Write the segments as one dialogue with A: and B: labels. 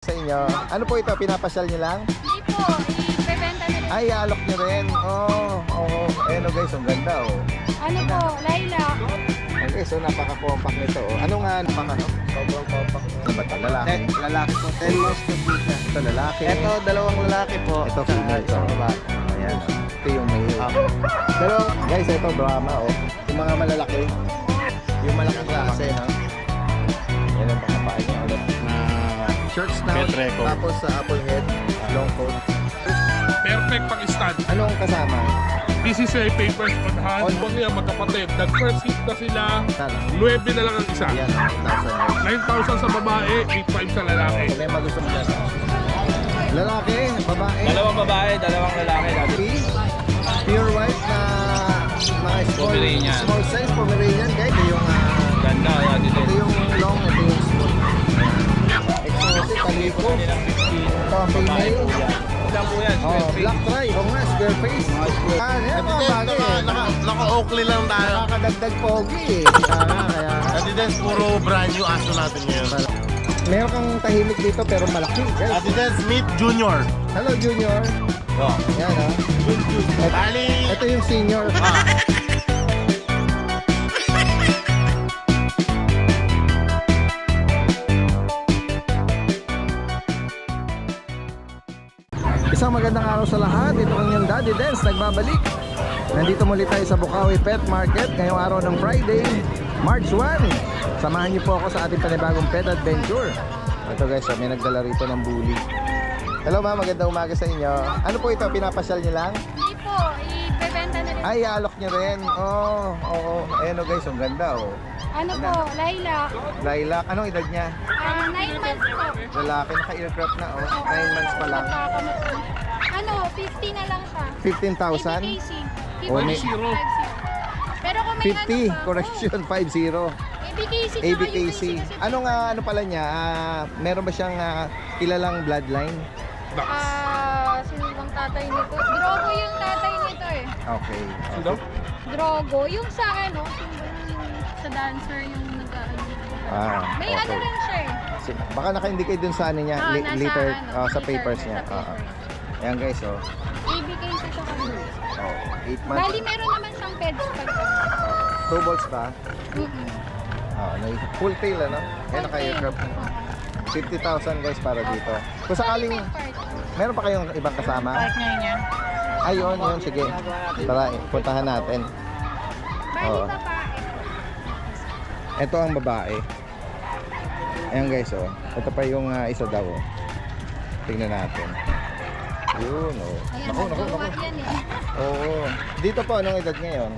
A: Sa inyo. Ano po ito? Pinapasyal niyo lang?
B: Hindi po, ibebenta na rin.
A: Ay, alok niyo rin. Oo. Ayun o guys, ang ganda oh.
B: Ano po, lilac.
A: Okay, so napaka-compact nito oh. Ano nga, sobrang compact. Ano ba ito? Lalaki?
C: Lalaki po. 10 months to po siya.
A: Ito lalaki.
C: Ito, dalawang lalaki po.
A: Ito female to. Ayan oh. Ito yung male. Pero guys, ito drama oh. Yung mga malalaki. Yung malaking klase no. Yan ang pakapain niya ulit.
C: Na
A: Short snout,
C: Petreco.
A: tapos sa apple head, long coat.
D: Perfect pang stand.
A: Anong kasama?
D: PCCI papers on hand.
A: On-
D: Huwag niya magkapatid. Nag-first hit na sila.
A: Tala.
D: 9 na lang ang isa.
A: Ayan, 9,000
D: 9,000 sa babae, 8,500 sa lalaki.
A: Kung may magusto mo dyan. Lalaki, babae.
C: Dalawang babae, dalawang lalaki.
A: Pure white na mga
C: Pomeranian.
A: small size Pomeranian guys. Ito yung,
C: Ganda, yan din.
A: ito yung long, ito yung small. Exotic, kaliko. Ito ang female.
C: Ilan po yan?
A: Oh, black try. Oo nga, square face. Yan mga bagay.
E: Naka-Oakley lang tayo.
A: Nakakadagdag pogi eh. Kaya,
E: Adidas, puro brand new aso natin ngayon.
A: meron kang tahimik dito pero malaki. Guys.
E: Adidas Smith Junior.
A: Hello Junior.
C: Oh.
A: Yan oh.
E: Bali,
A: Ito yung senior. Isang magandang araw sa lahat. Ito ang inyong Daddy Dance nagbabalik. Nandito muli tayo sa Bukawi Pet Market ngayong araw ng Friday, March 1. Samahan niyo po ako sa ating panibagong pet adventure. Ito guys, may nagdala rito ng bully. Hello ma'am, magandang umaga sa inyo. Ano po ito? Pinapasyal niyo lang?
B: Hindi po, ibebenta na rin.
A: Ay, alok niyo rin. Oo. Ayan o guys, ang ganda oh.
B: Ano po, lilac.
A: Lilac, anong edad niya?
B: 9 months po.
A: Lalaki, naka-aircraft na oh. 9 months pa lang.
B: Ano, 50 na lang siya.
A: 15,000?
B: ABKC.
A: Oh, may-
B: 50. Pero kung may
A: 50,
B: ano pa,
A: correction, 50.
B: ABKC tsaka
A: ABKC.
B: UKC kasi
A: Ano pala niya? Meron ba siyang kilalang bloodline?
B: sino bang tatay nito? Drogo yung tatay nito eh.
A: Okay.
D: Sino?
B: Drogo. Yung sa ano, yung sa dancer yung may ano
A: okay.
B: rin siya eh.
A: Baka naka-indicate dun sa ano niya,
B: Nasa
A: liter,
B: ano,
A: sa
B: liter,
A: papers niya.
B: sa papers.
A: Ayan guys, oh.
B: ABKC tsaka Blues.
A: 8 months.
B: Bali meron naman siyang peds pa rin.
A: 2 balls ba?
B: Mm-mm.
A: Full tail ano? Ayan, naka-aircraft. 50,000 guys para dito. Kung sakaling, meron pa kayong ibang kasama?
B: Partner niya.
A: Ayun, sige. Tara, puntahan natin.
B: Bali
A: Oo.
B: babae.
A: Ito ang babae. Ayan guys, oh. Ito pa yung isa daw, oh. Tingnan natin. Yun, oh.
B: Ayan,
A: Naku.
B: nagjowa yan eh.
A: Oo. Dito po, anong edad ngayon?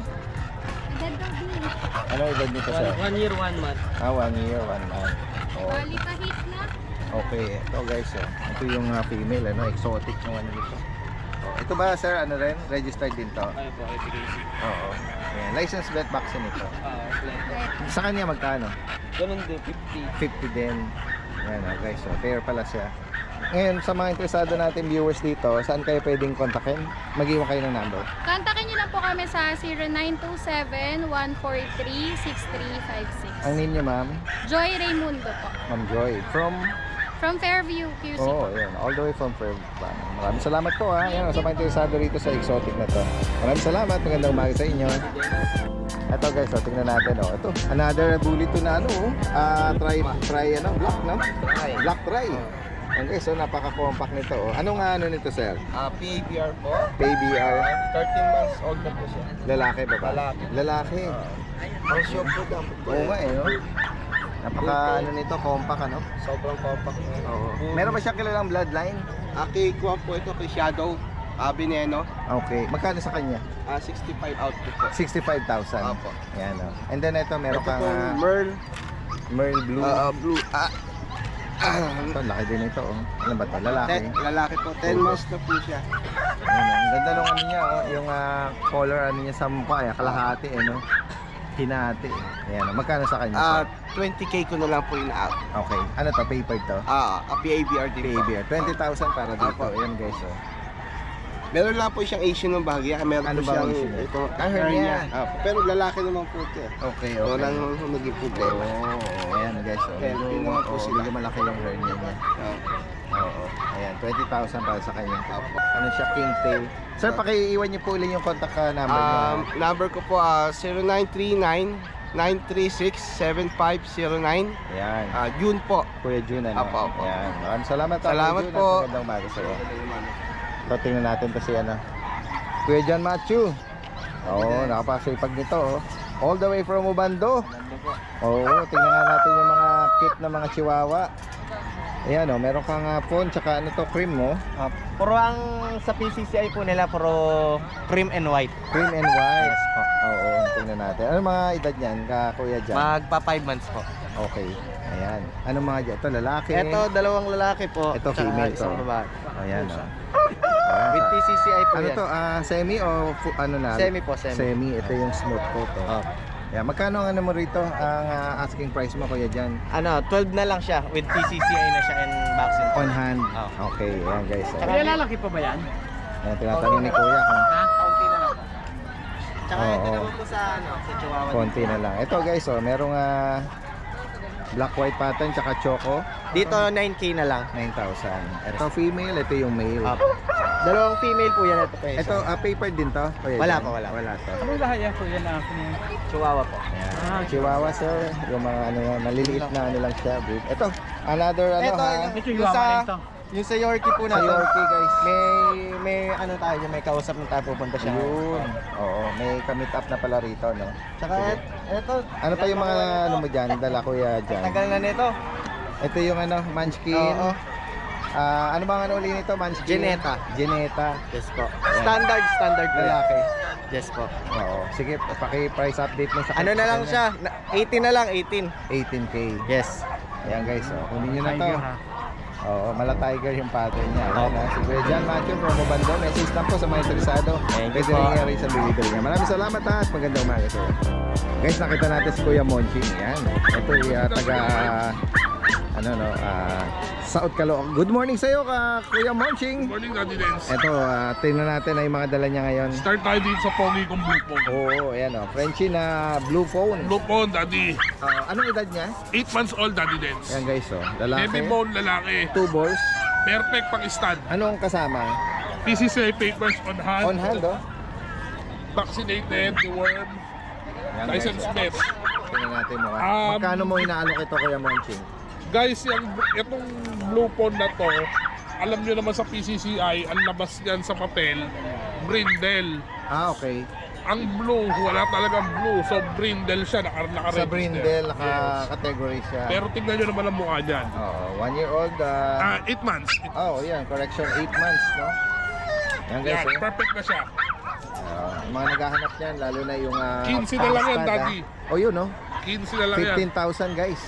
B: Edad daw din.
A: Anong edad nito sir?
C: 1 year, 1 month.
A: 1 year, 1 month. Oh.
B: Bali kahit na.
A: Okay, ito guys, oh. Ito yung female, ano, exotic yung ano dito. Oh. Ito ba sir, ano rin? Registered din to?
C: Ano po, ABKC.
A: Oo. Ayan. License vet vaccine ito.
B: Right.
A: Sa kanya magkano?
C: Ganun din, 50.
A: 50 din. Ayan, oh, guys, so pair pala siya. Ngayon, sa mga interesado natin viewers dito, saan kayo pwedeng kontakin? Mag-iwan kayo ng number.
B: Kontakin niyo lang po kami sa 0927-143-6356.
A: Ang name niyo, ma'am?
B: Joy Raimundo po.
A: Ma'am Joy. From?
B: From Fairview, QC
A: Oo,
B: po.
A: yun. All the way from Fairview. Maraming salamat po ha. Yan, sa mga interesado rito sa exotic na to. Maraming salamat. Magandang umaga sa inyo. Ito guys, so, tingnan natin. Oh. Ito, another bully to na ano. Try ano, black, no? Black try. Ayan guys, so napaka-compact nito. Oh. Anong ano nito, sir?
C: PABR po.
A: PBR.
C: 13 months old na po siya.
A: Lalaki ba ba?
C: Lalaki.
A: Lalaki.
C: Ang shop po daw.
A: Oo nga eh, no? Napaka ano nito, compact ano?
C: Sobrang compact na.
A: Oo. Meron ba siyang kilalang bloodline?
C: Kay Kuwan po ito, kay Shadow. Veneno.
A: Okay. Magkano sa kanya?
C: 65 out po.
A: 65,000.
C: Opo.
A: Yan o. And then ito, meron
C: Ito
A: kang
C: pong Merl.
A: Merl Blue.
C: Blue.
A: Ito, laki din ito. Oh. Ano ba ito? Lalaki.
C: Lalaki po. 10 months na po siya.
A: Ayan, ang ganda nung ano niya, oh. Yung color ano niya sa mukha, kalahati, eh, no? Hinati. Ayan, oh. Magkano sa kanya?
C: 20k ko na lang po in-out.
A: Okay. Ano to? Paper to?
C: PABR din po.
A: PABR. 20,000 para dito.
C: Opo.
A: Ayan guys, oh.
C: Meron lang po siyang Asian ng bahagya. Meron
A: Ano
C: po
A: ba
C: siyang
A: Asian?
C: ito.
A: Hernia.
C: Pero lalaki naman po ito.
A: Okay,
C: Wala naman po naging problema.
A: Ayan guys.
C: Healthy naman po sila.
A: Medyo malaki yung hernia niya.
C: Ah.
A: Oo. Ayan, 20,000 para sa kanya. Ano siya, king tail. Sir, pakiiwan niyo po ulit yung contact number niya.
C: Number ko po 0939-936-7509.
A: Ayan.
C: June po.
A: Kuya Jun, ano?
C: Apo, apo.
A: Ayan. Maraming salamat.
C: Salamat
A: Kuya Jun,
C: po.
A: at magandang umaga sa'yo. So, tingnan natin to si ano. Kuya John Matthew. Oo, nakapasipag nito. Oh. All the way from Ubando. Oo, tingnan nga natin yung mga cute na mga chihuahua. Ayan o, meron kang phone, tsaka ano to, cream mo.
F: Puro ang sa PCCI po nila, puro cream and white.
A: Cream and white.
F: Yes po.
A: Oo, tingnan natin. Ano mga edad niyan, Kuya John?
F: Magpa 5 months po.
A: Okay, ayan. Ano mga dyan? Ito, lalaki.
F: Ito, dalawang lalaki po.
A: Ito,
F: tsaka
A: female
F: isang
A: to.
F: babae.
A: Ayan o.
F: With PCCI po
A: Ano
F: yan.
A: to, semi o ano na?
F: Semi po, semi.
A: Semi, ito yung smooth coat. Oh. Yeah, magkano ang ano mo rito? Ang asking price mo, Kuya John?
F: Ano, 12 na lang siya. With PCCI na siya and vaccine.
A: On hand.
F: Oh.
A: Okay, ayan guys.
F: Tsaka lalaki pa ba yan?
A: Ayan, tinatanong ni Kuya kung
F: Kaunti na lang. Tsaka ito
A: Oo.
F: naman po sa, sa Chihuahua.
A: konti na lang. Ito guys, merong black white pattern tsaka choco,
F: Dito 9K na lang.
A: 9,000. Ito female, ito yung male.
F: Up. Dalawang female po yan. Ito po.
A: Ito paper din to? Kuya
F: Wala
A: John?
F: pa, wala.
A: Wala to.
F: Ano lahat yan po yan? Chihuahua po.
A: Ayan. Chihuahua sir, yung mga ano yan, maliliit na ano lang siya. Breed. Ito, another ano
F: Ito,
A: ha?
F: yung sa Yorkie po
A: Sa
F: natin.
A: Yorkie guys.
F: May ano tayo, may kausap na tayo pupunta siya.
A: Yun. Oo, may kamit up na pala rito, no?
F: Tsaka ito.
A: Ano pa yung mga ano mo dyan, dala Kuya dyan?
F: Tagal na nito.
A: Ito yung ano, Munchkin.
F: Oo.
A: Ano bang ano uli nito, Munchkin?
F: Geneta.
A: Geneta.
F: Yes po. Standard po.
A: Lalaki.
F: Yes po.
A: Oo. Sige, paki-price update mo sa
F: Ano na lang siya? 18 na lang, 18.
A: 18K.
F: Yes.
A: Ayan guys, kunin nyo na to. Oo, mala tiger yung pattern niya. Ayan, si Kuya John Matthew from Ubando. Message lang po sa mga interesado.
F: Thank you
A: Pwede
F: po.
A: rin rin sa delivery niya. Maraming salamat ha, at magandang umaga sir. Guys, nakita natin si Kuya Monching. Yan. Ito yung taga South Caloocan. Good morning sa iyo, Kuya Monching.
D: Morning, Daddy Dance.
A: Ito, tingnan natin na yung mga dala niya ngayon.
D: Start tayo dito sa pogi kong blue phone.
A: Oo, ayan o. Frenchie na blue phone.
D: Blue phone, Daddy.
A: Anong edad niya?
D: 8 months old, Daddy Dance.
A: Ayan guys, lalaki.
D: Heavy bone, lalaki.
A: 2 balls.
D: Perfect pang stud.
A: Anong kasama?
D: PCCI papers on hand.
A: On hand, oh.
D: Vaccinated, deworm,
A: Ayan,
D: license
A: guys,
D: plate.
A: tingnan natin mo.
D: Um,
A: Magkano mo inaalok ito, Kuya Monching?
D: Guys, itong blue phone na to, alam nyo naman sa PCCI, ang labas niyan sa papel, brindle.
A: Okay.
D: Ang blue, wala talagang blue. So, brindle siya,
A: Sa
D: naka-register.
A: brindle, naka-category siya.
D: Pero tingnan nyo naman ang mukha niyan.
A: Oo, 1 year old.
D: 8 months.
A: Yan, correction, 8 months, no? Yan guys,
D: Yan, perfect na siya.
A: yung mga naghahanap niyan, lalo na yung
D: 15 na lang yan,
A: stud,
D: Daddy.
A: Oh, yun, no?
D: 15 na lang yan.
A: 15,000 guys.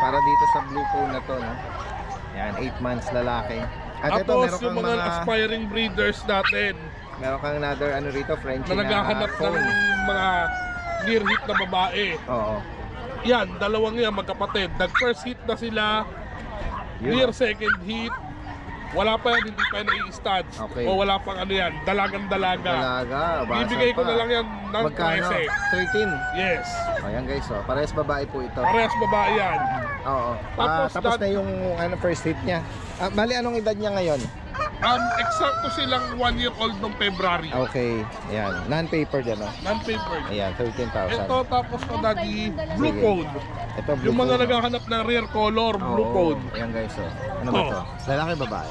A: Para dito sa blue phone na to, no? Yan, 8 months lalaki. At ito,
D: Tapos
A: meron
D: yung
A: kang
D: mga aspiring breeders natin
A: meron kang another ano rito, Frenchie
D: na naghahanap ng
A: phone.
D: mga near hit na babae.
A: Oo.
D: Yan, dalawang yan magkapatid. Nag-first hit na sila,
A: Yun,
D: near
A: oh.
D: second hit. Wala pa yan, hindi pa yan nai-stud.
A: Okay.
D: O wala pang ano yan, dalagang-dalaga.
A: Talaga, basa
D: Bibigay ko
A: pa.
D: na lang yan ng
A: Magkano?
D: 13.
A: 13.
D: Yes.
A: Ayan guys, parehas babae po ito.
D: Parehas babae yan.
A: Oo.
D: Tapos
A: Tapos na yung first hit niya. Bali, anong edad niya ngayon?
D: Eksakto silang 1 year old noong February.
A: Okay. Ayan. Non-paper dyan, no?
D: Non-papered.
A: Ayan, 13,000.
D: Ito tapos na, Daddy, blue
A: Sige.
D: code.
A: Ito, blue
D: Yung mga
A: phone, no?
D: naghahanap ng rare color, blue
A: Oo.
D: code.
A: Ayan guys, Ano ba
D: Oh.
A: to? Lalaki, babae?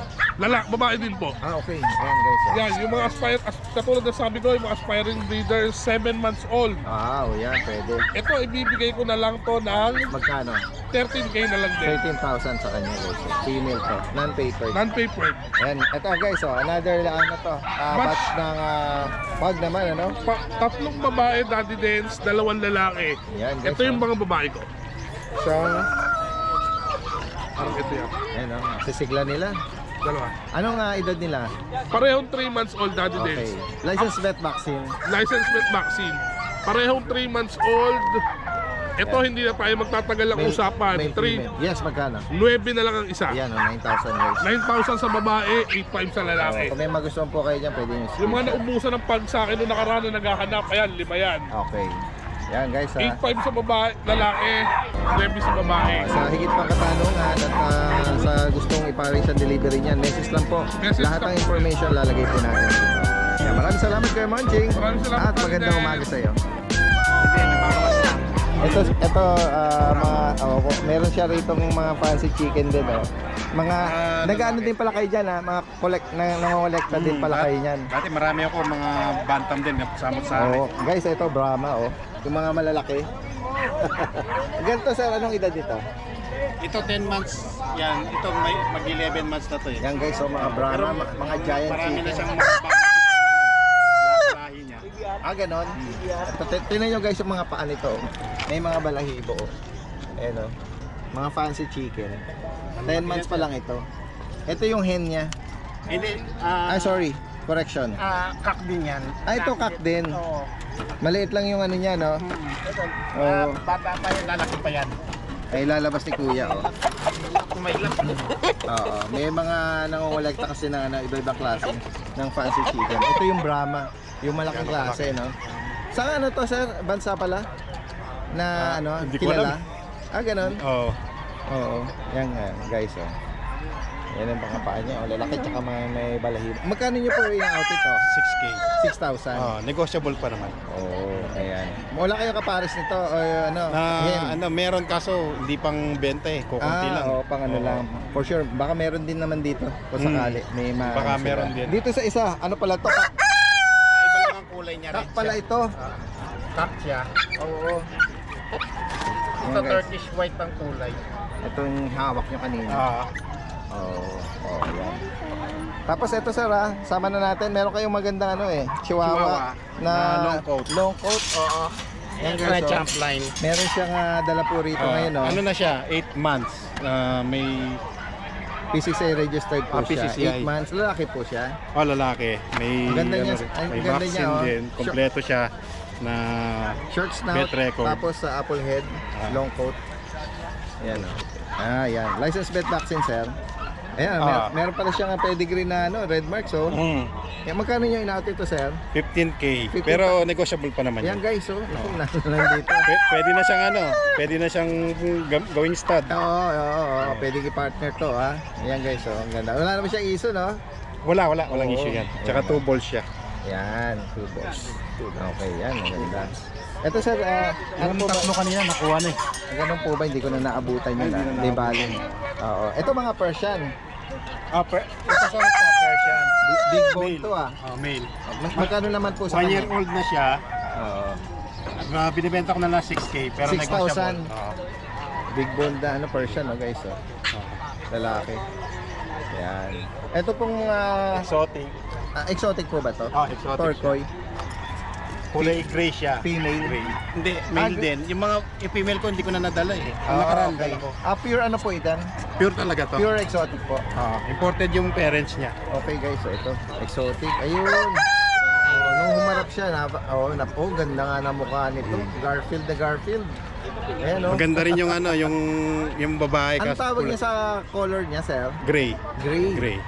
D: Babae din po.
A: Okay. Ayan guys,
D: Yan, yung mga katulad na sabi ko, yung mga aspiring breeders, 7 months old.
A: Yan, pwede.
D: Ito, ibibigay ko na lang to ng
A: Magkano?
D: 13K na lang din.
A: 13,000 sa kanya guys. Female to. Non-paper.
D: Non-papered.
A: Ayan. Ito guys, another ano to. Batch ng pug naman, ano?
D: Tatlong babae, Daddy Dance, 2 lalaki.
A: Yan, guys,
D: Ito yung mga babae ko.
A: Siyang,
D: Parang ito yan.
A: ayan sisigla nila.
D: Dalawa.
A: Anong edad nila?
D: Parehong 3 months old, Daddy
A: Okay.
D: Dance.
A: License vet vaccine.
D: License with vaccine. Parehong 3 months old. Ito hindi na tayo magtatagal ng usapan.
A: Male,
D: 3,
A: female. Yes, magkano?
D: 9 na lang ang isa.
A: Ayan, 9,000 guys.
D: 9,000 sa babae, 8,500 sa lalaki.
A: Kung may magustuhan po kayo dyan, pwede nyo
D: Yung mga naubusan ng pag sa akin nung nakaraan na naghahanap, ayan, 5 yan.
A: Okay. Yan guys,
D: 8,500 sa babae, lalaki, 9 sa babae.
A: sa higit pang katanungan at sa gustong ipa-arrange ang delivery niyan, message lang po.
D: Message
A: Lahat
D: lang
A: ng
D: po.
A: information lalagay po natin dito. Yan, maraming salamat Kuya Monching.
D: Maraming salamat
A: At
D: po,
A: magandang
D: Dennis.
A: umaga sa iyo. Ito meron siya rito ng mga fancy chicken din, oh. Mga nag-ano din pala kayo diyan, mga nangongolekta din pala kayo niyan.
E: Dati marami ako mga bantam din na kasama sa amin.
A: Oh, guys, ito Brahma, oh. Yung mga malalaki. Ganito sir, anong edad dito?
E: Ito 10 months yan. Ito may mag-11 months na to eh.
A: Yan guys, oh, mga Brahma, mga giant
E: Marami na
A: chicken.
E: siyang mga lahi niya.
A: Ganon. Tingnan nyo guys yung mga paa nito, oh. May mga balahibo, oh. Ayan, oh. Mga fancy chicken. 10 months pa lang ito. Ito yung hen niya.
E: Hindi,
A: Sorry. Correction.
E: kak din yan.
A: Ito cock din.
E: Oo.
A: Maliit lang yung ano niya, no? Oo.
E: Baba pa yan, lalaki pa yan.
A: Ay lalabas ni Kuya, oh.
E: Kumailap.
A: Oo. May mga nangongolekta kasi ng iba-ibang klase ng fancy chicken. Ito yung Brahma, yung malaking klase, no? Saan ano to, sir? Bansa pala? Na ano,
E: hindi ko
A: kilala? Ganon.
E: Oo.
A: Oo. Yan nga, guys, oh. Yan ang mga paa niya, oh. Lalaki tsaka may balahibo. Magkano niyo po yung outfit, oh?
E: 6K.
A: 6,000.
E: Negotiable pa naman.
A: Oo, ayan. Wala kayo kapares nito, o ano? hen?
E: Meron kaso hindi pang benta eh, kukunti lang.
A: Oo, pang ano lang. For sure, baka meron din naman dito. Kung sakali, may
E: Baka
A: sila.
E: meron din.
A: Dito sa isa, ano pala to?
E: Iba lang ang kulay niya.
A: Kak pala ito.
E: Kak siya.
A: Oo.
E: Ito
A: Ayan, guys.
E: Turkish white ang kulay.
A: Ito yung hawak nyo kanina. Oo, yan. Tapos ito sir sama na natin. Meron kayong magandang Chihuahua na
E: long coat.
A: Long coat, oo. Yan guys, oh.
E: Champ line.
A: Meron siyang dala po rito ngayon, no?
E: Ano na siya? 8 months. May
A: PCCI registered po siya.
E: PCCI.
A: 8 months, lalaki po siya.
E: lalaki. May
A: Ang ganda niya,
E: rin.
A: ang
E: May
A: ganda niya,
E: vaccine
A: oh.
E: din. Kompleto siya na
A: Short snout,
E: Bet record.
A: tapos sa apple head, long coat. Yan, oh. Yan. License bet vaccine, sir. Ayan, meron pala siyang pedigree na red marks, oh. Yan, magkano yung in-out ito, sir?
E: 15K.
A: 15K.
E: Pero negotiable pa naman
A: Yan,
E: yan.
A: guys, oh. Nasa lang dito.
E: Pwede na siyang pwede na siyang gawing stud.
A: Oo. Pedigree partner to, ha. Yan, guys, oh. Ang ganda. Wala naman siyang iso, no?
E: Walang
A: Oo.
E: issue yan. Tsaka 2 balls siya.
A: Yan, 2 balls. Okay, yan. Ang ganda. Ito, sir, ano po ba?
E: kanina nakuha na eh.
A: Ganun po ba? Hindi ko na naabutan yun, Di bali. Oo. Ito mga Persian.
E: Ito sa Persian.
A: Big bone
E: Male.
A: to,
E: Male.
A: Magkano naman po sa
E: 1 year
A: kanya?
E: old na siya.
A: Oo.
E: Binibenta ko na lang 6K pero
A: 6,000.
E: negotiable.
A: Big bone na Persian, guys, oh. Lalaki. Yan. Ito pong
E: Exotic.
A: exotic po ba to?
E: Exotic.
A: Torquoise.
E: Kulay gray siya.
A: Female.
E: Gray. Hindi, male din. Yung female ko hindi ko na nadala eh. Ang nakaraan
A: okay.
E: dala ko.
A: Pure ano po itan?
E: Pure talaga to.
A: Pure exotic po.
E: Imported yung parents niya.
A: Okay guys, so ito. Exotic. Ayun. Nung humarap siya, ganda nga na mukha nito. Garfield na Garfield. Ayan, oh.
E: Maganda rin yung yung babae
A: Ano
E: kasi
A: tawag niya sa color niya, sir?
E: gray.
A: Gray.
E: Gray.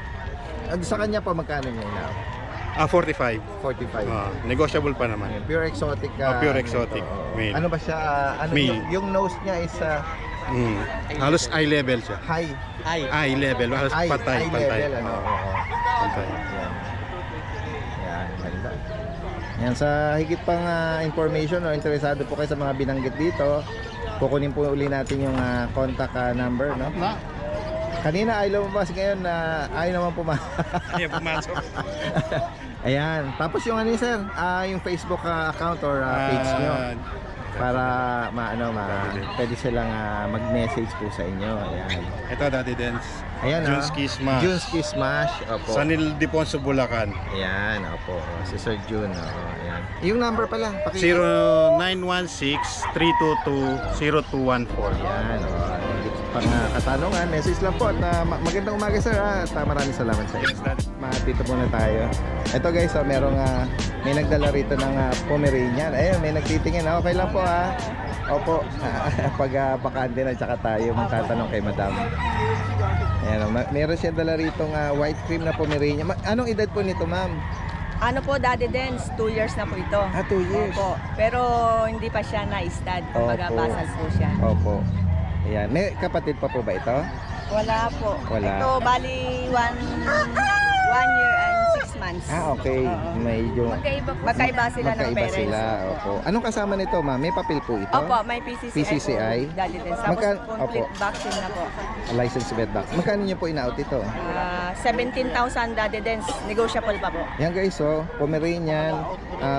A: Sa kanya po, magkano niya na?
E: 45.
A: 45.
E: Negotiable pa naman.
A: Pure exotic.
E: Pure exotic. Male.
A: Ano ba siya?
E: Male.
A: Yung nose niya is
E: Halos eye level siya.
A: high.
E: Eye level. Halos
A: Eye
E: pantay.
A: level. Ano? Oo.
E: Pantay.
A: Yan, ganda. Yan, sa higit pang information o interesado po kayo sa mga binanggit dito, kukunin po uli natin yung contact number, no? Kanina ayaw lumabas, ngayon ayaw naman
E: Ayaw pumasok.
A: Ayan, tapos yung sir, yung Facebook account or page nyo para pwede silang mag-message po sa inyo. Ayan.
E: Ito, Daddy Dance.
A: Ayan,
E: Junski Smash.
A: Junski Smash. Opo.
E: Sanil Diponso, Bulacan.
A: Ayan, opo. Si Sir Jun. Ayan. Yung number pala.
E: 0916-322-0214.
A: Ayan. Pang katanungan, message lang po. At magandang umaga sir. At maraming salamat sa inyo. Dito muna tayo. Ito guys, merong may nagdala rito ng Pomeranian. Ayun, may nagtitingin. Okay lang po Opo. Pag bakante na tsaka tayo magtatanong kay madam. Ayan, meron siya dala rito white cream na Pomeranian. Anong edad po nito, ma'am?
G: Ano po, Daddy Dance, 2 years na po ito.
A: 2 years.
G: Opo. Pero hindi pa siya na-stud. Kumbaga,
A: Opo.
G: basal po siya.
A: Opo. Ayan. May kapatid pa po ba ito?
G: Wala po.
A: Wala.
G: Ito, bali 1 year and 6 months.
A: Okay.
G: Oo.
A: Medyo
G: Magkaiba sila ng
A: magkaiba
G: parents.
A: sila. Opo. Anong kasama nito, ma'am? May papel po ito?
G: Opo, may PCCI,
A: PCCI?
G: po, Daddy Dance. Tapos complete
A: Opo.
G: vaccine na po.
A: License vet box. Magkano niyo po in-out ito?
G: 17,000 Daddy Dance. Negotiable pa po.
A: Yan guys, so Pomeranian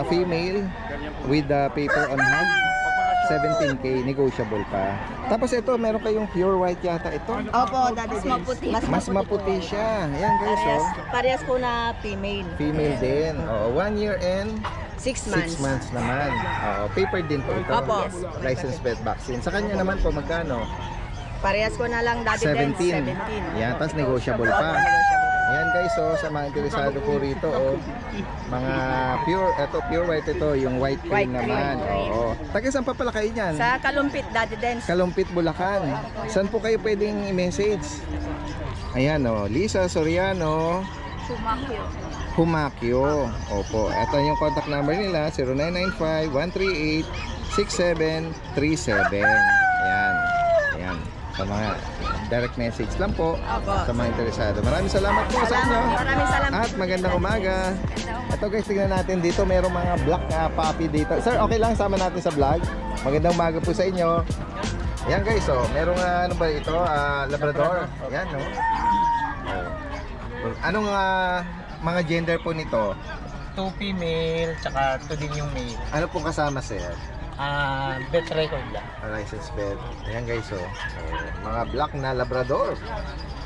A: female with the paper on hand. 17K, negotiable pa. Tapos ito, meron kayong pure white yata ito.
G: Opo, Daddy Dance.
A: Mas maputi siya. Yan guys,
G: Parehas,
A: oh.
G: parehas po na female.
A: Female din. Oo, 1 year and
G: 6
A: 6 months naman. Oo, paper din po ito.
G: Opo.
A: License vet vaccine. Sa kanya naman po, magkano?
G: Parehas ko na lang Daddy Dance.
A: 17.
G: 17.
A: Yan, tapos negotiable
G: Opo,
A: pa.
G: negotiable.
A: Yan guys, so sa mga interesado po rito, mga pure white ito, yung white cream
G: White cream.
A: naman. Oo. Taga saan pa pala kayo niyan?
G: Sa Kalumpit, Daddy Dance.
A: Kalumpit, Bulacan. Saan po kayo pwedeng i-message? Ayan Lisa Soriano Humakyo. Opo. Ito yung contact number nila, 0995-138-6737. Ayan. Ayan. Sa mga direct message lang po sa mga interesado. Maraming salamat po sa inyo.
G: Maraming salamat.
A: At magandang umaga. Ito guys, tingnan natin dito. Merong mga black puppy dito. Sir, okay lang sama natin sa vlog. Magandang umaga po sa inyo. Ayan guys, merong ano ba ito? Labrador. Ayan, no? Anong mga gender po nito?
F: 2 female, tsaka 2 din yung male.
A: Ano pong kasama sir?
F: Bet record lang.
A: License vet. Ayan guys, mga black na Labrador.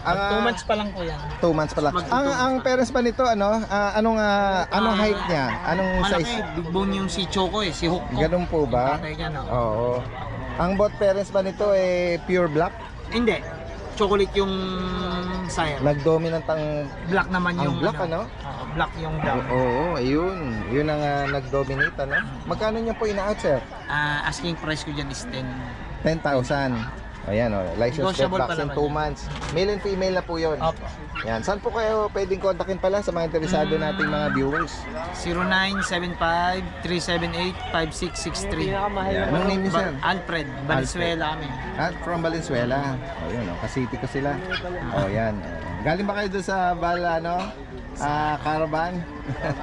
F: 2 months pa lang po yan.
A: 2 months pala. Ang parents pa nito anong height niya? Anong
F: Malaki,
A: size?
F: big bone yung si Choco si Hook ko.
A: Ganun po ba?
F: Tatay niya, no?
A: Oo. Ang both parents ba nito pure black?
F: Hindi. Chocolate yung sire.
A: Nag-dominant ang
F: Black naman yung
A: black
F: black yung brown.
A: Oo, ayun. Yun ang nag-dominate Magkano niya po ina-out sir?
F: Asking price ko dyan is
A: 10,000. Ayan license vet
F: Negotiable pa
A: vaccine
F: naman
A: 2 months. Male and female na po yun.
F: Opo.
A: Yan. Saan po kayo pwedeng kontakin pala sa mga interesado nating mga viewers?
F: 0975-378-5663.
A: Yan. Anong name niyo sir?
F: Alfred, Valenzuela kami.
A: At from Valenzuela. O yun, Kasiti ko sila. O yan. Galing ba kayo doon sa caravan?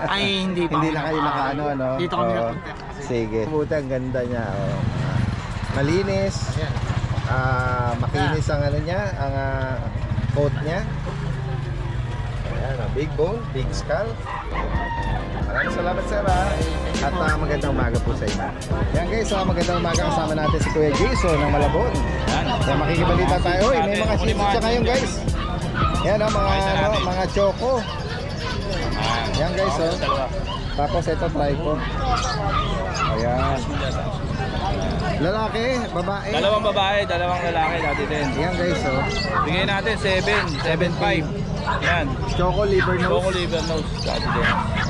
F: Ay, hindi pa.
A: Hindi na kayo nakaano, ano?
F: Dito kami
A: Oo.
F: napunta.
A: Sige. Buti ang ganda niya. Malinis. Makinis ang ano niya, ang coat niya. Ayan, big bone, big skull. Maraming salamat sir at magandang umaga po sa inyo. Yan guys, magandang umaga kasama natin si Kuya Jason ng Malabon. Yan, makikibalita tayo. Uy, may mga shih tzu siya ngayon guys. Yan mga choco. Yan guys Tapos ito tripod. Ayan. Lalaki, babae.
H: Dalawang babae, dalawang lalaki dati din.
A: Yan guys
H: Bigay natin 7.5. Yan.
A: Choco liver nose.
H: Choco liver nose dati din.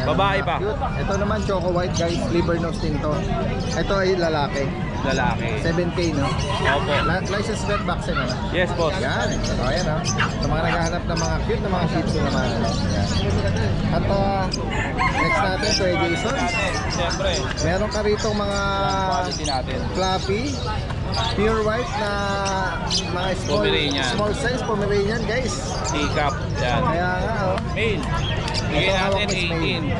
H: Babae pa.
A: Cute. Ito naman choco white guys, liver nose din to. Ito ay lalaki.
H: Lalaki.
A: 7K no?
H: Opo.
A: License vet vaccine ano?
H: Yes, boss.
A: Yan. So ayan Sa mga naghahanap ng mga cute na mga shih tzu naman. Yan. At next natin Kuya Jason.
H: Siyempre,
A: Meron ka rito mga
H: quality natin.
A: fluffy, pure white na mga
H: Pomeranian.
A: small size Pomeranian guys.
H: Teacup. Yan.
A: Kaya nga
H: Male. Bigay
A: Ito, hawak
H: natin
A: mas male.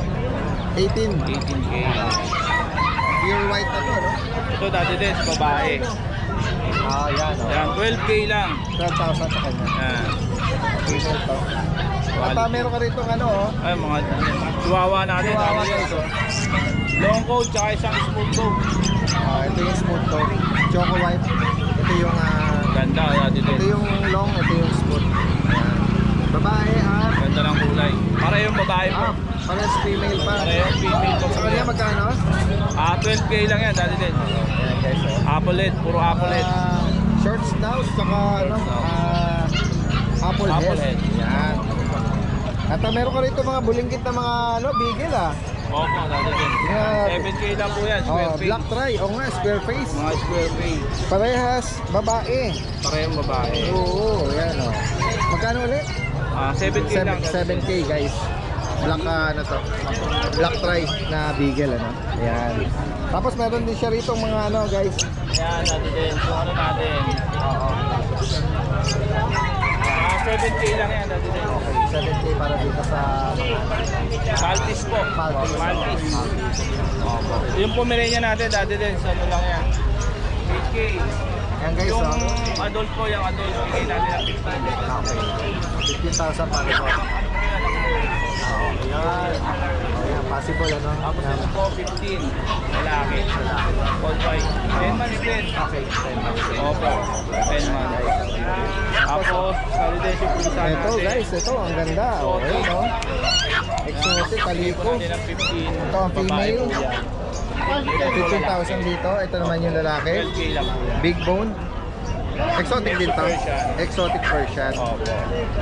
H: 18.
A: 18.
H: 18K.
A: Pure white na to no?
H: Ito dati din, babae.
A: Yan
H: Yan, 12K lang.
A: 12,000 sa kanya.
H: Yan.
A: At meron ka rito
H: Ay, mga chihuahua natin.
A: Chihuahua
H: dati din.
A: guys
H: Long coat, tsaka isang smooth coat.
A: ito yung smooth to. Choco white. Ito yung
H: Ganda, dati
A: ito
H: din.
A: yung long, ito yung smooth. Ayan. Babae at
H: Ganda ng kulay. Para yung babae po.
A: pares female pa.
H: Para yung female po.
A: Sa kanya magkano?
H: 12K lang yan, dati din.
A: Ayan guys
H: Apple head, puro apple head.
A: short snout saka apple
H: Apple
A: head.
H: head.
A: Yan. At meron ka rito mga bulinggit na mga beagle
H: Opo, Daddy Dens.
A: Grabe.
H: 7K lang po yan,
A: Oh,
H: square face.
A: black try. O nga, square face.
H: Mga square face.
A: Parehas, babae.
H: Parehong babae.
A: Oo, yan o. Magkano ulit?
H: 7K lang.
A: 7K guys. Black ano to? Black try na beagle ano. Ayan. Tapos meron din siya rito mga ano guys.
H: Yan, Daddy Dens. Yung ano natin. Oo. 7K lang yan, Daddy Dens.
A: Okay, 7K para dito sa
H: Maltese po.
A: Maltese.
H: Maltese. Yung Pomeranian natin, Daddy Dens. Ano lang yan? 8K.
A: Ayan guys
H: Yung
A: oh.
H: adult po, yung adult, bigay natin ng 15.
A: Okay. 15,000 para ito. Oo, yan. Oh, yan, possible ano.
H: Tapos
A: Yan.
H: ito po, 15. Lalaki. Full white. 10 months din.
A: Okay, 10 months.
H: Opo, 10 months. Tapos, Daddy Dens yung pusa natin.
A: Ito guys, ito ang ganda. Oh, ayun no. Exotic
H: Bigay
A: kaliko.
H: po natin ng 15.
A: Ito ang
H: Babae
A: female.
H: po yan.
A: 15,000 dito. Ito naman yung lalaki.
H: 12K lang po yan.
A: Big bone. Exotic din to.
H: Persian.
A: Exotic Persian.
H: Opo.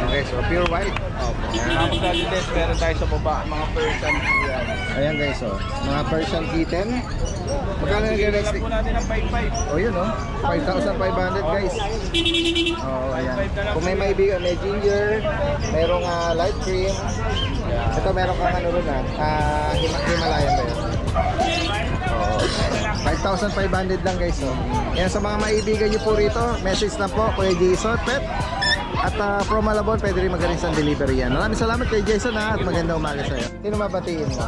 A: Okay, so pure white.
H: Opo. Tapos Daddy Dens, meron tayo sa baba, mga Persian po yan.
A: Ayan guys, oh. Mga Persian kitten. Magkano
H: Bigay
A: nag-rex?
H: lang po natin ng 5.5.
A: Oh, yun oh. 5,500 guys. Oh, ayan. Kung may maibigan, may ginger, merong light cream. Ito meron kang ano rin Himalayan ba yun? Oo. 5,500 lang guys oh. Yan sa mga maibigan nyo po rito, message na po Kuya Jason Pet. At from Malabon, pwede rin magaling sa delivery yan. Maraming salamat kay Jason ha, at magandang umaga sa'yo. Sino mabatiin mo?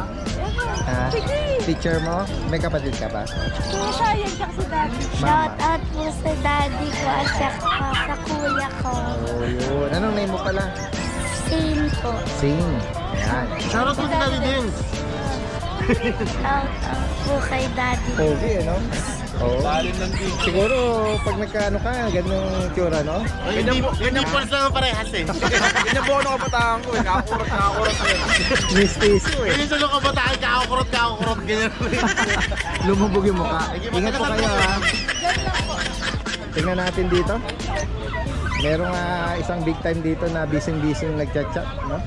A: Ha? Teacher mo? May kapatid ka ba?
B: Sayang siya sa daddy.
A: Mama.
G: Shout out po sa daddy ko at saka sa kuya ko.
A: Oh, yun. Anong name mo pala?
G: Same po.
A: Sing. Ayan.
F: Shoutout po si Daddy Dens.
G: Shout out po kay daddy.
A: Okay, ano? Oo. Siguro, pag nagkaano ka, ganung tsura, no?
F: Hindi po naman parehas eh.
H: Ganyan po ako kabataan ko eh. Nakakurat na yun.
A: Mistiso eh.
F: Hindi sa mga kabataan, kakakurot, ganyan.
A: Lumubog yung mukha. Ingat po kayo ha. Tingnan natin dito. Merong isang big time dito na busy-busy nagchat-chat, no?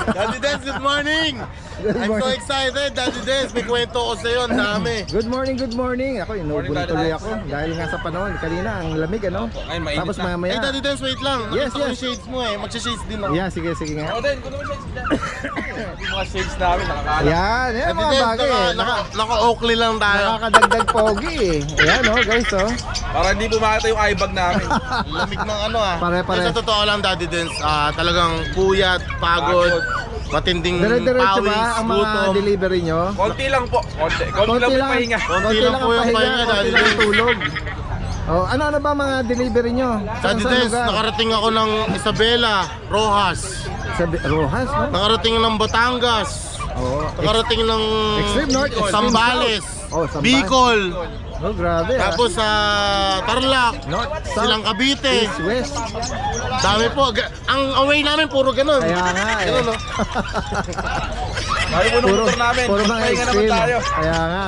F: Daddy Dens, good morning!
A: Good
F: I'm so
A: morning.
F: excited, Daddy Dens. May kwento ko sa'yo, ang dami.
A: Good morning, good morning. Ako, inubol tuloy ako. Dahil nga sa panahon, kanina ang lamig, ano? Tapos
F: Hey,
A: mamaya.
F: Daddy Dens, wait lang.
A: Yes,
F: Nakita ko
A: yes.
F: yung shades mo eh. Magsha-shades din ako.
A: Yeah, sige, sige nga.
H: Ako din, kung naman shades dyan. Yung mga shades namin, nakakala.
A: Yan, yan
F: Daddy
A: mga
F: Dens,
A: bagay eh.
F: naka-Oakley lang tayo.
A: Nakakadagdag pogi eh. Ayan oh, guys oh.
H: Para hindi pumakita yung eyebag namin.
F: Lamig ng ano ah.
A: Pare-pare.
F: Sa totoo lang, Daddy Dens, talagang puyat, pagod, matinding
A: Dire-diretso
F: pawis,
A: ba ang mga
F: gutom.
A: delivery nyo?
H: Konti lang po. Konti lang yung pahinga.
A: Konti lang ang pahinga, konti lang ang tulog. Oh, ano ba mga delivery nyo?
F: Daddy Dens, nakarating ako ng Isabela, Rojas.
A: Sa Rojas, no?
F: Nakarating ng Batangas.
A: Oo.
F: Nakarating ng
A: Extreme North, Extreme
F: Sambales,
A: South. Oh, Sambales.
F: Bicol,
A: Oh, grabe ah.
F: tapos sa Tarlac,
A: North, South,
F: Silang Cavite.
A: East, West.
F: Dami po. Ang away namin puro ganun.
A: Kaya nga eh.
F: Ganun, no?
H: Dami po ng motor namin.
A: Puro mga
H: Pahinga naman
A: extreme.
H: tayo.
A: Kaya nga.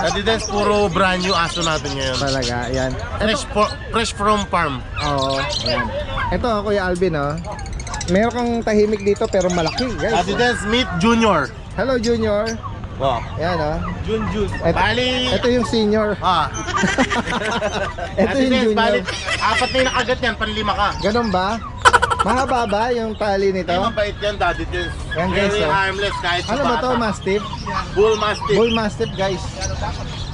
F: Daddy Dens, puro brand new aso natin ngayon.
A: Talaga, yan.
F: Fresh from farm.
A: Oo, yan. Ito, Kuya Alvin, oh. Meron kang tahimik dito pero malaki, guys.
F: Daddy Dens, meet Junior.
A: Hello, Junior.
F: Wow.
A: Yan, oh.
F: Jun. Bali,
A: Ito yung senior. Ito
F: Daddy
A: yung
F: Dens, bali,
A: junior.
F: 4 na yung nakagat yan, panlima ka.
A: Ganun ba? Mahaba ba yung tali nito?
F: Ay, mabait yan, Daddy Dens.
A: Yan, guys,
F: Very
A: oh.
F: harmless kahit sa
A: Ano ba to,
F: bata.
A: Mastiff?
F: Bull Mastiff.
A: Bull Mastiff, guys.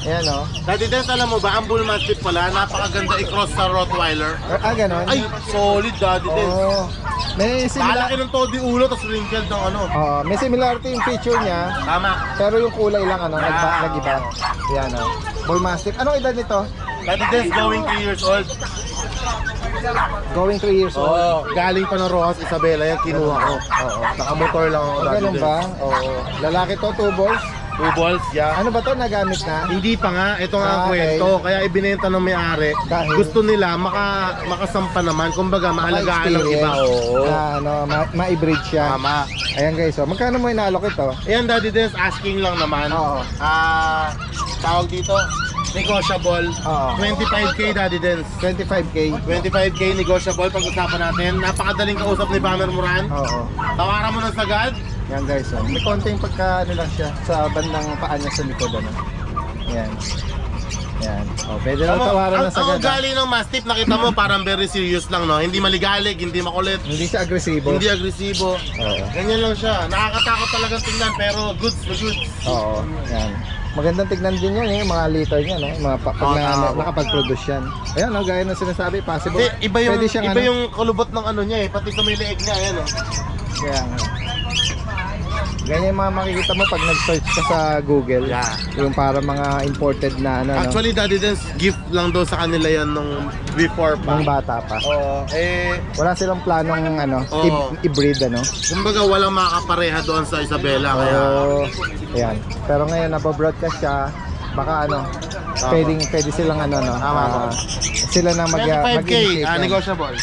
A: Ayan, oh.
F: Daddy Dens, alam mo ba, ang Bull Mastiff pala, napakaganda i-cross sa Rottweiler.
A: Ganun?
F: Ay, solid, Daddy Dens.
A: Oo. May
F: Malaki
A: similar...
F: ng todi ulo, tapos wrinkled ng ano.
A: Oo, may similarity yung feature niya,
F: Tama.
A: pero yung kulay lang, ano, nag-iba. Ayan, oh. Bull Mastiff. Anong edad nito?
F: Daddy Dens, going 3 years old.
A: Going 3 years old.
F: Oo, galing pa ng Rojas, Isabela, yan kinuha ko. Oo, nakamotor lang ako, Daddy
A: Ganun
F: Dens.
A: ba? Oo. Lalaki to, 2 balls.
F: 2 balls, yeah.
A: Ano ba to, nagamit na?
F: Hindi pa nga, ito nga ang
A: Okay.
F: kwento. Kaya ibinenta ng may-ari.
A: Dahil?
F: Gusto nila makasampa naman. Kumbaga, maalagaan ng iba. Oo.
A: Na, ano, ma-breed siya.
F: Tama.
A: Ayan guys, so magkano mo inaalok ito?
F: Ayan, Daddy Dens, asking lang naman.
A: Oo.
F: Tawag dito, negotiable.
A: Oo.
F: 25k, Daddy Dens.
A: 25k.
F: 25k negotiable, pag-usapan natin. Napakadaling kausap ni Bamer Moran.
A: Oo.
F: Tawaran mo ng sagad.
A: Yan guys, oh. May konting pagka ano lang siya sa bandang paa niya sa likod, ano. Yan. Yan. Oh, pwede lang tawaran na sa
I: Ang
A: ganda.
I: ugali ng Mastiff, nakita mo parang very serious lang, no? Hindi maligalig, hindi makulit,
A: Hindi siya agresibo.
I: hindi agresibo.
A: Oo.
I: Ganyan lang siya. Nakakatakot talagang tingnan pero goods na goods.
A: Oo. Yan. Magandang tignan din yan, yung mga liter niya, no? Mga pag nakapag-produce yan. Ayan, no? Gaya ng sinasabi, possible.
I: Hindi, iba yung,
A: Pwede siyang,
I: iba yung kulubot ng ano niya eh, pati sa may leeg niya, ayan, oh.
A: Kaya nga. Ganyan yung mga makikita mo pag nag-search ka sa Google.
I: Yeah.
A: Yung para mga imported na ano,
I: Actually, Daddy Dance, gift lang daw sa kanila yan nung before
A: no?
I: pa.
A: Ng bata pa.
I: Oo,
A: Wala silang planong ano,
I: Oo.
A: i-breed, ano.
I: kumbaga walang makakapareha doon sa Isabela, kaya...
A: Oo. Ayan. Pero ngayon, nabobroadcast siya. Baka ano, pwede silang ano, no.
I: Tama.
A: Sila na
I: 25K,
A: mag-initiate yan.
I: negotiable.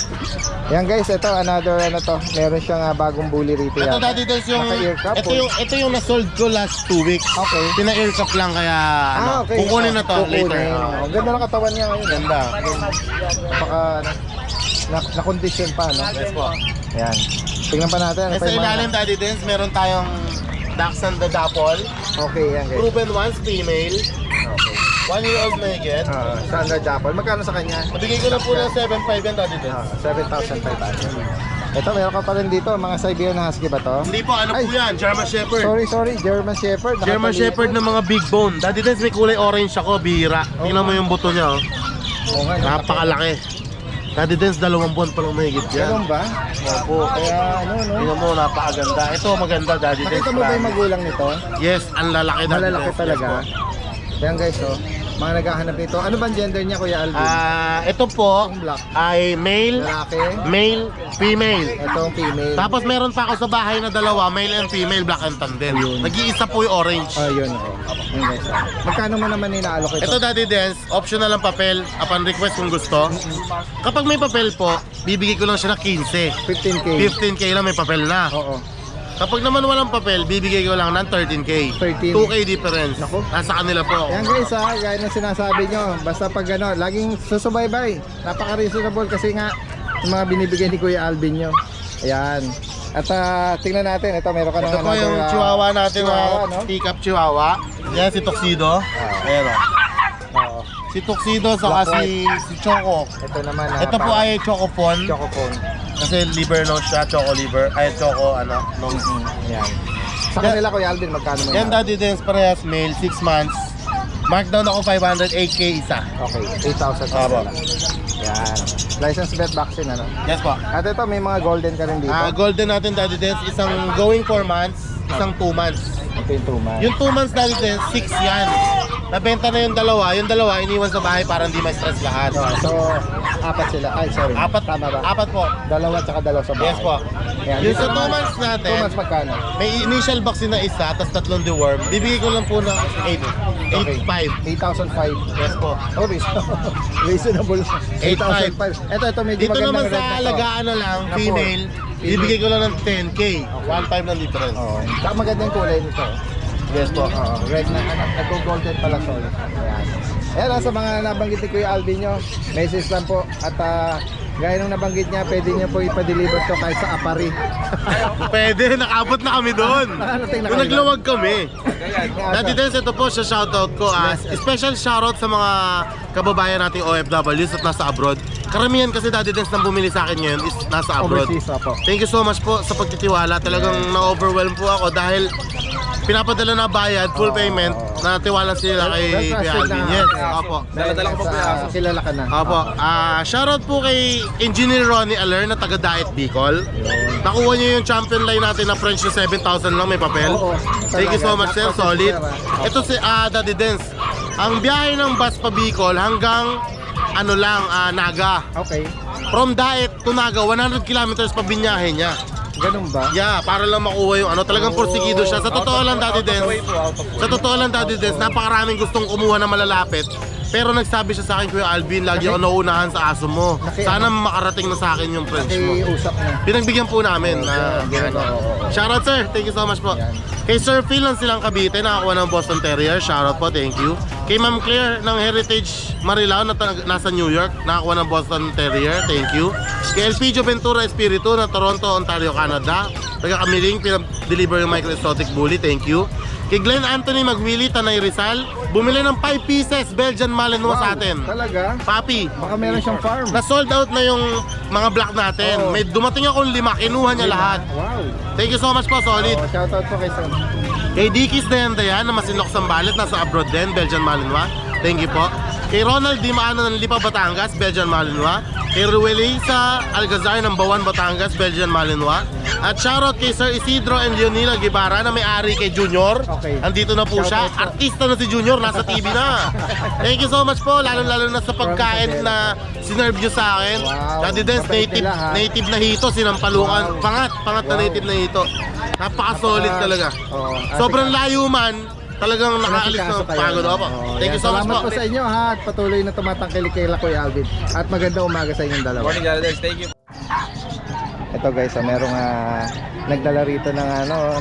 A: Yan guys, ito another ano to. Meron siyang bagong bully rito
I: Ito,
A: yan.
I: Daddy Dance, yung...
A: Naka-ear cup,
I: Ito yung na-sold ko last 2 weeks.
A: Okay.
I: Pina-ear cup lang, kaya ano, kukunin na to
A: Kukunin.
I: later.
A: Ang ganda ng katawan niya ngayon.
I: Ganda.
A: Baka ano, na-condition pa, no?
I: Yes po.
A: Ayan. Tingnan pa natin.
I: Sa ilalim, Daddy Dance, meron tayong Dachshund the Dapple.
A: Okay, yan guys.
I: Proven once female.
A: Okay.
I: 1-year-old Megan.
A: Standard apple. Magkano sa kanya?
I: Nabigay ko na po ng 7.5 yan, Daddy Dance.
A: 7,500. Ito, meron ka pa rin dito. Mga Siberian Husky ba to?
I: Hindi po, ano
A: Ay.
I: po yan? German Shepherd.
A: Sorry. German Shepherd.
I: German
A: Nakatali-
I: Shepherd ng mga big bone. Daddy Dance, may kulay orange ako, bihira. Tingnan mo yung buto niya, oh.
A: Oo nga,
I: Napakalaki. Daddy Dance, 2 buwan pa lang mahigit
A: Ganun
I: yan.
A: ba?
I: Opo.
A: Kaya ano, no?
I: Tingnan mo, napakaganda. Ito, maganda, Daddy Dance.
A: Nakita mo ba yung magulang nito?
I: Yes, ang lalaki, Daddy
A: Malalaki
I: Dance.
A: talaga.
I: Yes, po.
A: Yan guys, oh. Mga naghahanap nito. Ano bang gender niya, Kuya Alvin?
I: Ito po
A: Yung black.
I: ay male,
A: Lalaki.
I: male, female.
A: Itong female.
I: Tapos meron pa ako sa bahay na dalawa, male and female, black and tan din.
A: Ayun.
I: Nag-iisa po yung orange.
A: Oh, yun, oh. Yan guys, oh. Magkano mo naman ina-allocate
I: Ito, Daddy Dance, optional ang papel upon request kung gusto. Kapag may papel po, bibigay ko lang siya ng 15.
A: 15K.
I: 15K lang may papel na.
A: Oo.
I: Kapag naman walang papel, bibigay ko lang ng 13K.
A: 13.
I: 2K difference.
A: Naku.
I: Nasa kanila po.
A: Yan guys, ha, gaya ng sinasabi nyo, basta pag ano, laging susubaybay. Napaka-reasonable kasi nga yung mga binibigay ni Kuya Alvin nyo. Ayan. At tingnan natin, ito meron ka ng
I: Ito po yung chihuahua natin,
A: chihuahua, no?
I: pick-up chihuahua. Yan si Tuxedo. Ayan o.
A: Oo.
I: Si Tuxedo saka si Choco.
A: Ito naman,
I: Ito po ay Chocopon.
A: Chocopon.
I: Kasi liver nose siya, Choco liver. Ay, Choco nose.
A: Yan. Sa kanila, Kuya Alvin, magkano mo
I: Yan, Daddy Dance, parehas male, 6 months. Markdown ako 500, 8K isa.
A: Okay, 8,000
I: Tama.
A: lang. Yan. License vet vaccine, ano?
I: Yes po.
A: At ito, may mga golden ka rin dito.
I: Golden natin, Daddy Dance, isang going 4 months, isang 2 months.
A: Ito yung 2 months.
I: Yung 2 months, Daddy Dance, 6 yan. Nabenta na yung dalawa iniwan sa bahay para hindi ma-stress lahat.
A: So, apat sila. Ay, sorry.
I: Tama ba? Apat po.
A: Dalawa tsaka dalawa sa bahay.
I: Yes po.
A: Yan.
I: Yung
A: Dito
I: sa 2
A: naman,
I: months
A: 2
I: natin,
A: months magkano?
I: may initial vaccine na isa, tapos 3 deworm. Bibigay ko lang po ng 8.5.
A: 8,005.
I: Yes po.
A: Oh, reasonable. 8,005. Ito, medyo
I: Dito
A: magandang
I: naman
A: red na
I: sa
A: to.
I: alagaan na lang,
A: Na
I: female, bibigay ko lang ng 10K. 1.5 lang difference.
A: Oo. Tsaka maganda yung kulay nito.
I: Yes po.
A: Oo. Red na, nag-golden pala, sorry. Ayan. Ayan, sa mga nabanggit ni Kuya Alvin nyo, message lang po. At gaya nung nabanggit niya, pwede niya po ipa-deliver to kahit sa Apari.
I: Pwede, nakabot na kami doon.
A: Nakarating na
I: Kung
A: kayo
I: nagluwag kami. Dati din, ito po sa shoutout ko. Special shoutout sa mga kababayan nating OFWs at nasa abroad. Karamihan kasi Dati Dance nang bumili sa akin ngayon is nasa abroad.
A: Overseas, po.
I: Thank you so much po sa pagtitiwala. Talagang na-overwhelm po ako dahil pinapadala na bayad, full payment, na tiwala sila kay Kuya Alvin. Yes, opo.
A: Dala-dala ko pa kilala ka na.
I: Opo. Shoutout po kay Engineer Ronnie Aler na taga Daet Bicol. Nakuha niyo yung champion line natin na French na 7,000 lang may papel.
A: Oo.
I: Thank you so much, sir. Solid.
A: Opo.
I: Ito si Daddy Dance. Ang biyahe ng bus pa Bicol hanggang Naga.
A: Okay.
I: From Daet to Naga, 100 kilometers pa binyahe niya.
A: Ganun ba?
I: Yeah, para lang makuha yung talagang porsigido siya. Sa totoo lang, Daddy Dance. Sa totoo lang, Daddy Dance, napakaraming gustong kumuha na malalapit. Pero nagsabi siya sa akin, Kuya Alvin, lagi ako nauunahan sa aso mo. Sana makarating na sa akin yung friends mo.
A: Usap na.
I: Pinagbigyan po namin na
A: Ganun, oo.
I: Shoutout sir, thank you so much po.
A: Yan.
I: Kay Sir Phil ng Silang Cavite, nakakuha ng Boston Terrier. Shoutout po, thank you. Kay Ma'am Claire ng Heritage Marilao na nasa New York, nakakuha ng Boston Terrier. Thank you. Kay Elpidio Ventura Espiritu na Toronto, Ontario, Canada. Taga Kamiling, pinag-deliver yung Micro Exotic Bully. Thank you. Kay Glenn Anthony Magwili, Tanay Rizal, bumili ng 5 pieces Belgian Malinois sa atin.
A: Talaga?
I: Papi.
A: Baka meron siyang farm.
I: Na sold out na yung mga black natin.
A: Oo.
I: May dumating akong 5, kinuha niya lahat.
A: Wow.
I: Thank you so much po, solid.
A: Oh, shoutout po kay Sir.
I: Kay Dickies Dayan na Masinloc Sambalit, nasa abroad din, Belgian Malinois. Thank you po. Kay Ronald Di Maano ng Lipa, Batangas, Belgian Malinois. Kay Ruelisa Algazar ng Bawan, Batangas, Belgian Malinois. At shoutout kay Sir Isidro and Leonila Guevara na may-ari kay Junior.
A: Okay.
I: Andito na po siya.
A: Shoutout po.
I: Artista na si Junior, nasa TV na. Thank you so much po, lalo-lalo na sa pagkain na sinerve nyo sa akin.
A: Wow.
I: Daddy Dance,
A: Mabait
I: native,
A: nila, ha?
I: native na hito, sinampalukan.
A: Wow.
I: Pangat na
A: Wow.
I: native na hito. Napaka-solid talaga.
A: Oo.
I: Sobrang layo man, talagang nakaalis
A: Nasikaso
I: na
A: kayo,
I: pagod
A: no?
I: ako.
A: Oo,
I: Thank
A: yan.
I: you so much
A: Salamat
I: po.
A: po sa inyo ha, at patuloy na tumatangkilik kay Kuya Alvin. At magandang umaga sa inyong dalawa.
H: Morning, Daddy Dance. Thank you.
A: Ito guys, merong nagdala rito ng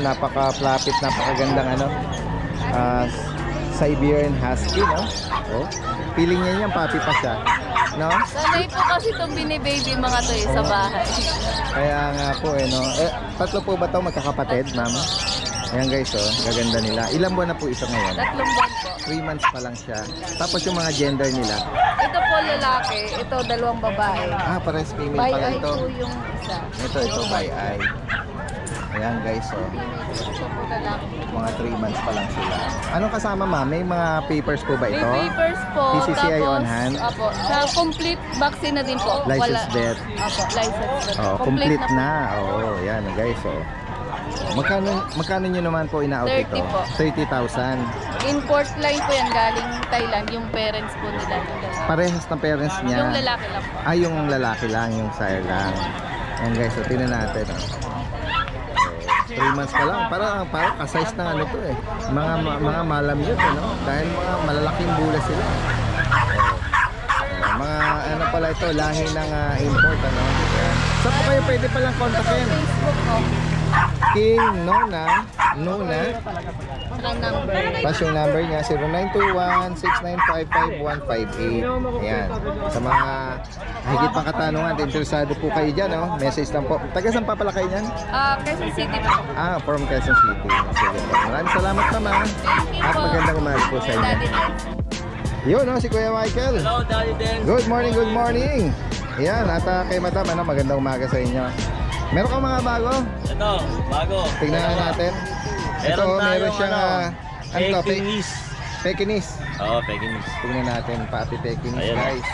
A: napaka-flapit, napakagandang Siberian Husky, no? Oh. Feeling niya yan, papi pa siya. No?
G: Sanay po kasi itong binibaby mga to sa bahay.
A: Kaya nga po no. Tatlo po ba ito magkakapatid, ma'am? Ayan guys, gaganda nila. Ilang buwan na po ito ngayon?
G: 3 buwan po.
A: 3 months pa lang siya. Tapos yung mga gender nila.
G: Ito po lalaki, ito 2 babae.
A: Pares female
G: By
A: pala
G: eye
A: ito.
G: po yung isa.
A: Ito by eye. Ayan guys,
G: Ito po lalaki.
A: mga 3 months pa lang sila. Anong kasama ma'am? May mga papers po ba
G: May
A: ito?
G: papers po.
A: PCCI
G: tapos,
A: on hand?
G: Apo, sa complete vaccine na din po.
A: License death.
G: Apo, license death.
A: Oh, complete
G: po.
A: na. Oo, yan guys. Magkano nyo naman po ina-out
G: 30
A: ito?
G: po.
A: 30,000.
G: Import line po yan galing Thailand. Yung parents po nila.
A: Parehas ng parents niya.
G: Yung lalaki lang po.
A: Yung lalaki lang, yung sire lang. Ayan guys, tingnan natin. 3 months pa lang. Parang ka-size ng to eh. Mga malam yun, dahil mga malalaking bula sila. Mga pala ito, lahi ng import, Saan po kayo pwede palang kontakin?
G: Facebook po.
A: King Nona.
G: Ang number.
A: Tapos yung number niya, 0921-6955-158. Ayan. Sa mga higit pang katanungan, interesado po kayo dyan, message lang po. Taga saan pa pala kayo dyan?
G: Quezon City po.
A: From Quezon City. Sige po. Maraming salamat naman. At magandang umaga po sa inyo.
G: Daddy Dance.
A: Yun, si Kuya Michael.
H: Hello, Daddy Dance.
A: Good morning, good morning. Ayan, at kay Madam, magandang umaga sa inyo. Meron kang mga bago?
H: Ito, bago.
A: Tingnan natin. Ito,
H: Meron tayong
A: meron siyang
H: Pekinese.
A: Pekinese.
H: Oo, Pekinese.
A: Tingnan natin, pati Pekinese,
H: Ayan.
A: guys.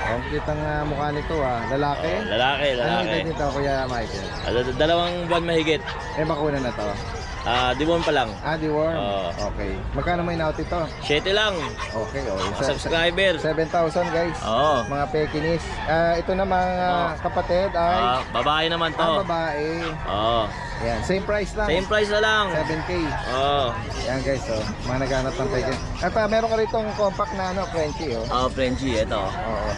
A: Ang kitang mukha nito, lalaki.
H: Lalaki.
A: Ano edad nito, Kuya Michael?
H: 2 buwan mahigit.
A: Bakuna na to.
H: Di buwan pa lang.
A: Deworm?
H: Oo.
A: Okay. Magkano may in-out ito?
H: 7 lang.
A: Okay,
H: Subscriber.
A: 7,000 guys.
H: Oo.
A: Mga Pekinese. Ito na mga kapatid ay
H: Babae naman to.
A: babae.
H: Oo.
A: Yan, same price lang.
H: Same price na lang.
A: 7K.
H: Oo.
A: Yan guys, mga naghanap ng Pekinese. At meron ka rito compact na Frenchie,
H: Oo, Frenchie, ito.
A: Oo.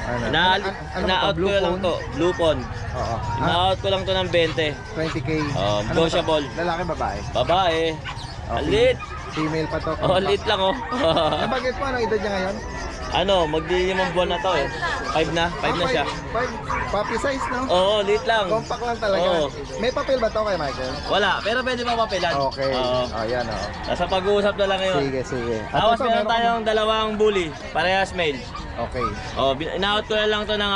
A: Ano?
H: Na-out ko lang to. Blue Pond.
A: Oo.
H: Na-out ko lang to ng 20.
A: 20K.
H: Negotiable.
A: Lalaki, babae?
H: Babae.
A: Okay.
H: Alit.
A: Female pa to.
H: Oh, lit lang oh.
A: Bakit po, anong edad niya ngayon?
H: Magdi-limang buwan na to eh. 5 na siya.
A: 5. Puppy size, no?
H: Oo, lit lang.
A: Compact lang talaga.
H: Oo.
A: May papel ba to kay Michael?
H: Wala, pero pwede mapapilan.
A: Okay.
H: Oo.
A: Yan,
H: Nasa pag-uusap na lang ngayon.
A: Sige. At
H: Tapos
A: ito,
H: meron tayong 2 bully. Parehas male.
A: Okay.
H: In-out ko na lang to ng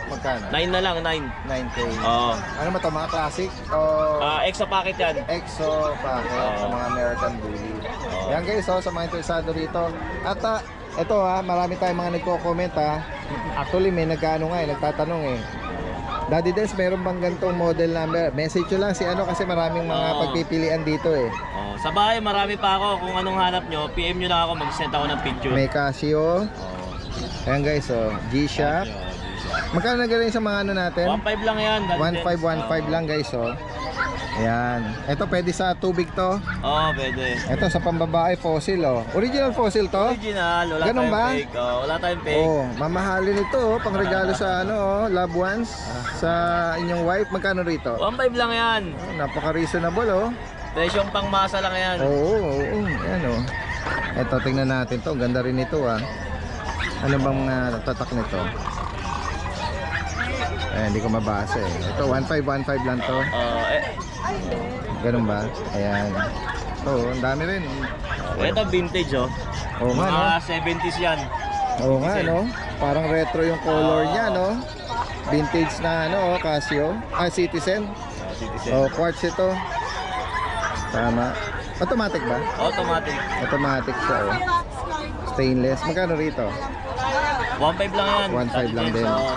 A: Magkano?
H: 9 na lang, 9.
A: 9K.
H: Oo.
A: Ano ba to, mga classic? O
H: Extra packet yan.
A: EXO packet
H: Oo.
A: sa mga American Bully.
H: Oo.
A: Yan guys, sa mga interesado rito. At ito marami tayong mga nagko-comment Actually may nagtatanong Daddy Dance, meron bang ganitong model number? Message nyo lang si kasi maraming mga
H: Oo.
A: pagpipilian dito
H: Sa bahay, marami pa ako. Kung anong hanap nyo, PM nyo lang ako. Mag-send ako ng picture.
A: May Casio. Ayan guys, G-Shock. Magkano na galing sa mga natin?
H: 1.5 lang yan.
A: 1.5 lang guys Ayan. Ito pwede sa tubig to.
H: Oo, pwede.
A: Ito sa pambabae fossil oh. Original fossil to?
H: Original, wala
A: Ganun
H: tayong
A: ba?
H: fake. Oh, wala tayong fake.
A: Oh, mamahalin ito oh, pang regalo sa ano oh, loved ones, sa inyong wife. Magkano rito?
H: 1.5 lang yan.
A: Oh, napaka-reasonable oh.
H: Presyong pangmasa lang yan.
A: Oo, ayan oh. Ito, tingnan natin to. Ganda rin ito ah. Ano bang tatak nito? Hindi ko mabasa eh. Ito, 1.5 lang to. Ganun ba? Ayan. Ito, ang dami rin.
H: Ito vintage oh.
A: Oo nga no?
H: Mga 70s yan.
A: Oo nga no? Parang retro yung color niya no? Vintage na ano, Casio. Citizen.
H: Citizen.
A: Oh, quartz ito. Tama. Automatic ba?
H: Automatic.
A: Automatic siya oh. Stainless. Magkano rito?
H: 1.5 lang yan.
A: 1.5 lang din.
H: Oo.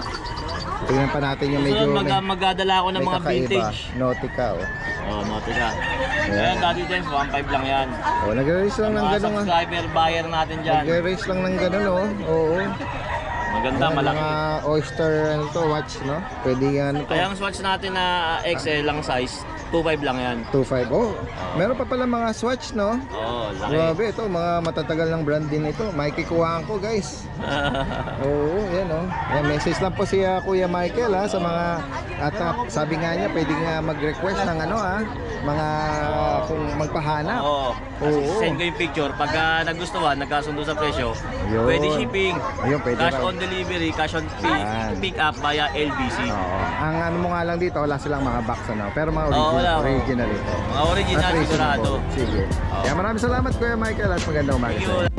A: Tingnan pa natin yung medyo
H: Magdadala ako ng
A: may
H: mga
A: kakaiba.
H: vintage.
A: Nautica oh.
H: Oh, Nautica. Ayan, Daddy Dance, 1.5 lang yan.
A: Oh, nag-raise lang ng
H: Mga
A: ganun ah.
H: subscriber, buyer natin dyan.
A: Nag-raise lang ng ganun oh. Oo.
H: Maganda,
A: Ayan,
H: malaki.
A: mga oyster ano to, watch no? Pwede ano to.
H: Kaya ang swatch natin na XL lang size, 2.5 lang yan.
A: 2.5. Oh, meron pa pala mga swatch no?
H: Oo, laki.
A: Grabe ito, mga matatagal ng brand din ito. Makikikuhaan ko guys. Oo, yan oh. Yan, message lang po si Kuya Michael ha, sa mga at sabi nga niya pwede nga mag-request ng ano ha, mga kung magpahanap.
H: Oo.
A: Oo.
H: Send ko yung picture. Pagka nagustuhan, nagkasundo sa presyo,
A: Yun.
H: pwede shipping.
A: Ayun, pwede
H: Cash
A: raw.
H: on delivery, cash on
A: Yan.
H: pick up via LBC.
A: Oo. Ang ano mo nga lang dito, wala silang mga box ano, pero mga
H: Oo, wala, oo.
A: original ito.
H: Mga original,
A: At reasonable.
H: sigurado.
A: Sige. Kaya maraming salamat Kuya Michael at magandang umaga.
H: Thank
A: sa iyo.
H: you.